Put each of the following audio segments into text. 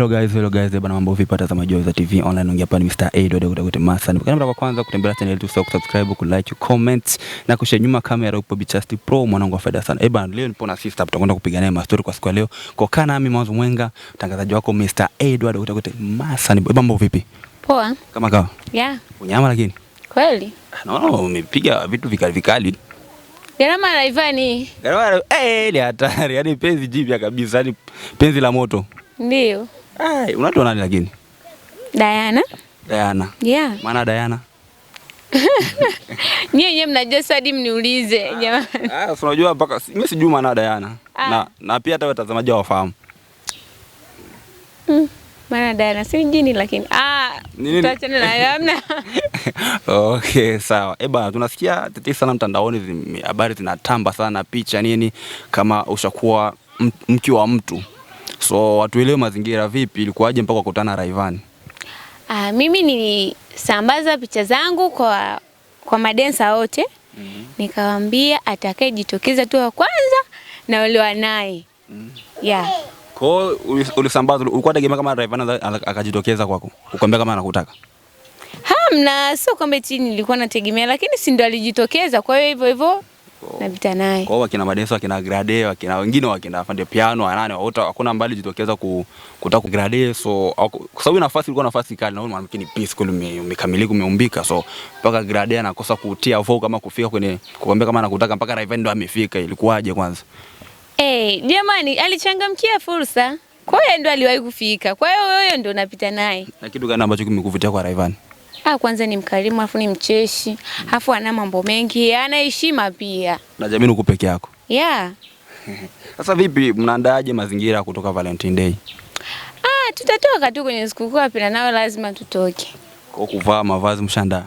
Hello guys, bana mambo vipi watazamaji wa TV online, ongea hapa ni Mr. Edward kutoka Masa. Kama mara kwanza kutembelea channel yetu, subscribe, kulike, comment na kushare. Nyuma kamera upo Bichasti Pro, mwanangu wa faida sana. Bana leo nipo na sister, tutakwenda kupiga naye story kwa siku ya leo. Kwa kana nami Mwanzo Mwenga, mtangazaji wako Mr. Edward kutoka Masa. Mambo vipi? Poa. Kama kawa? Yeah. Unyama lakini? Kweli? Naona umepiga vitu vikali. Gharama la Ivani. Gharama ni hatari, yani penzi jipya kabisa, yani penzi la moto. Ndio. Unaitwa nani lakini? Diana. Yeah. Maana Diana? Nyinyi mnajua hadi mniulize jamani. Unajua mpaka mimi sijui maana Diana. Na pia hata watazamaji wafahamu. Maana Diana si jini lakini tutachana na hamna. Okay, sawa. Bana tunasikia tetesi sana mtandaoni, habari zinatamba sana, picha nini kama ushakuwa mke wa mtu. So watuelewe mazingira vipi, ilikuwaje mpaka kukutana Rayvanny? Mimi nilisambaza picha zangu kwa madensa wote. Nikawaambia atakayejitokeza tu wa kwanza na wale naye. Yeah. Kwa ulisambaza, ulikuwa tegemea kama Rayvanny akajitokeza kwako? Ukwambia kama anakutaka? Hamna, sio kwamba chini nilikuwa nategemea, lakini si ndo alijitokeza, kwa hiyo hivyo napita naye. Kwa wakina Madensa, wakina Grade, wakina wengine, wakina afande piano, wanane wote hakuna mbali jitokeza kutaka Grade. So kwa sababu nafasi ilikuwa nafasi kali, na mwanamke ni peace kweli, umekamilika, umeumbika. So mpaka Grade anakosa kutia au kama kufika kwenye kukwambia kama anakutaka, mpaka Rayvanny ndo amefika. Ilikuwaje kwanza? Jamani, alichangamkia fursa. Kwa hiyo ndo aliwahi kufika. Kwa hiyo wewe ndo napita naye. Na kitu gani ambacho kimekuvutia kwa Rayvanny? Kwanza ni mkarimu, afu ni mcheshi, afu ana mambo mengi, ana heshima pia. Na jamii uko peke yako? Yeah. Sasa vipi, mnaandaaje mazingira kutoka Valentine Day? Tutatoka tu kwenye sikukuu, hapa nao lazima tutoke. Kwa kuvaa mavazi mshandaa?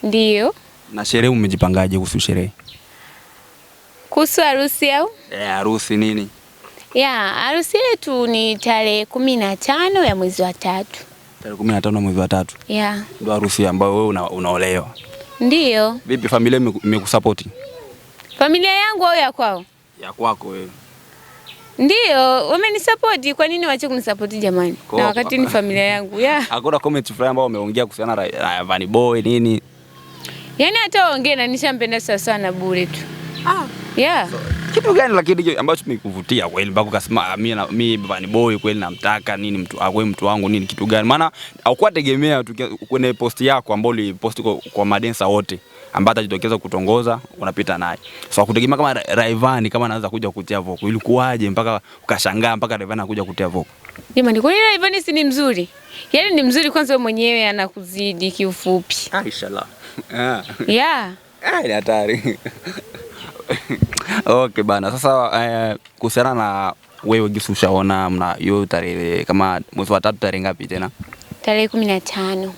Ndio. Na sherehe mmejipangaje kuhusu sherehe? Kuhusu harusi au? Harusi nini? Harusi yetu ni tarehe 15 ya mwezi wa 3. Tarehe 15 mwezi wa 3. Yeah. Ndio harusi ambayo wewe unaolewa. Ndio. Vipi familia imekusupport? Familia yangu au ya kwao? Ya kwako wewe. Ndio, wamenisupport. Kwa nini waache kunisupport jamani? Na wakati ni familia yangu. Hakuna comment fulani ambao umeongea kuhusiana na Vanny Boy nini? Yaani hata waongee na nishampenda sana bure tu. Yeah. So, kitu gani lakini ambacho kimekuvutia kweli mpaka ukasema mimi Vanny Boy kweli namtaka nini, mtu wangu nini, kitu gani? Maana haukuwa tegemea kwenye post yako ambayo ulipost kwa madensa wote ambao atajitokeza kutongoza unapita naye. So hakutegemea kama Rayvanny kama anaanza kuja kutia voko. Ilikuwaje mpaka ukashangaa mpaka Rayvanny anakuja kutia voko? Jamani, kwa nini Rayvanny si ni mzuri? Yaani ni mzuri, kwanza wewe mwenyewe anakuzidi kiufupi. Inshallah. Yeah. Ni hatari. Okay bana, sasa kuhusiana na wewe jinsi ushaona mna hiyo tarehe kama mwezi wa 3 tarehe ngapi tena? Tarehe 15. Tarehe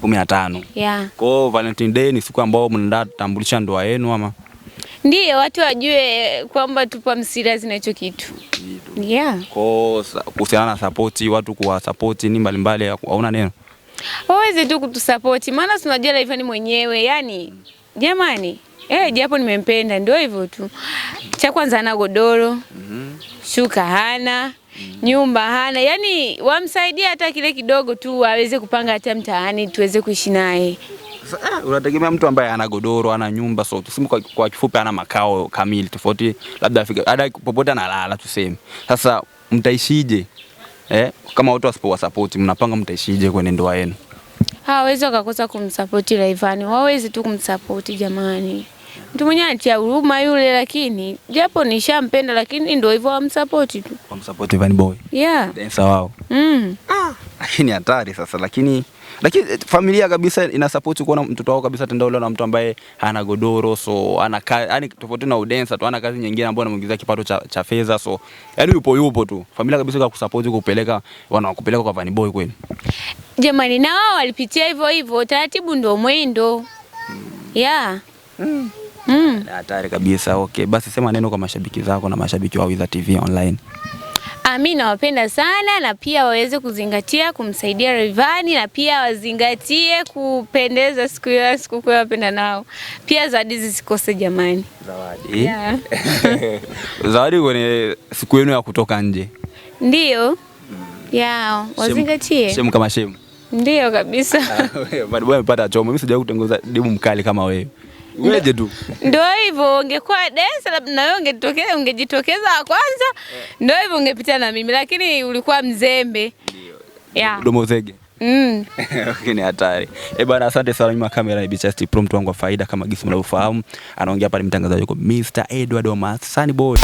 15. Yeah. Kwa Valentine Day ni siku ambayo mnaenda kutambulisha ndoa yenu ama? Ndio, watu wajue kwamba tupo serious na hicho kitu. Yeah. Kwa kuhusiana na support, watu kuwa support ni mbalimbali, hauna neno? Waweze tu kutusupport, maana tunajua Rayvanny mwenyewe, yani jamani. Japo nimempenda, ndio hivyo tu. Cha kwanza hana godoro, shuka hana, nyumba hana. Yaani wamsaidia hata kile kidogo tu aweze kupanga hata mtaani tuweze kuishi naye. Sasa unategemea mtu ambaye ana godoro, ana nyumba, so tuseme kwa kifupi ana makao kamili, tofauti labda afika hata popote analala tuseme. Sasa mtaishije? Kama watu wasipo support, mnapanga mtaishije kwenye ndoa yenu? Hawezi wakakosa kumsupport Rayvanny. Wawezi tu kumsupport jamani. Mtu mwenyewe anatia huruma yule, lakini japo nishampenda, lakini ndio hivyo wamsupport tu. Wamsupport Vanny Boy. Yeah. Dancer wao. Lakini hatari sasa, lakini familia kabisa ina support kuona mtoto wao kabisa tenda na mtu ambaye hana godoro, so ana yani tofauti na udensa tu, ana kazi nyingine ambayo anamuingizia kipato cha fedha, so yani yupo tu. Familia kabisa kwa kusupport kupeleka wanakupeleka kwa Vanny Boy kweli. Jamani, na wao walipitia hivyo taratibu, ndio mwendo. Yeah. Hatari kabisa. Okay, basi sema neno kwa mashabiki zako na mashabiki wa Wiza TV online. Mimi nawapenda sana, na pia waweze kuzingatia kumsaidia Rayvanny, na pia wazingatie kupendeza siku ya sikukuu wapenda nao. Pia zawadi zisikose jamani. Zawadi? Zawadi kwenye siku yenu ya kutoka nje. Ndio. Ya, wazingatie. Shemu kama shemu. Ndio kabisa. Bado wewe umepata chomo. Mimi sijawahi kutengeneza demu mkali kama wewe. Weje tu. Ndio hivyo, ungekuwa dancer labda na wewe ungejitokeza kwanza. Ndio hivyo ungepita na mimi, lakini ulikuwa mzembe. Yeah. Domo zege. Okay, ni hatari. Bwana, asante sana. Mimi kamera ni Chasti Pro, mtu wangu wa faida kama gisi mnavyofahamu. Anaongea pale mtangazaji wako Mr. Edward Omasani Boy.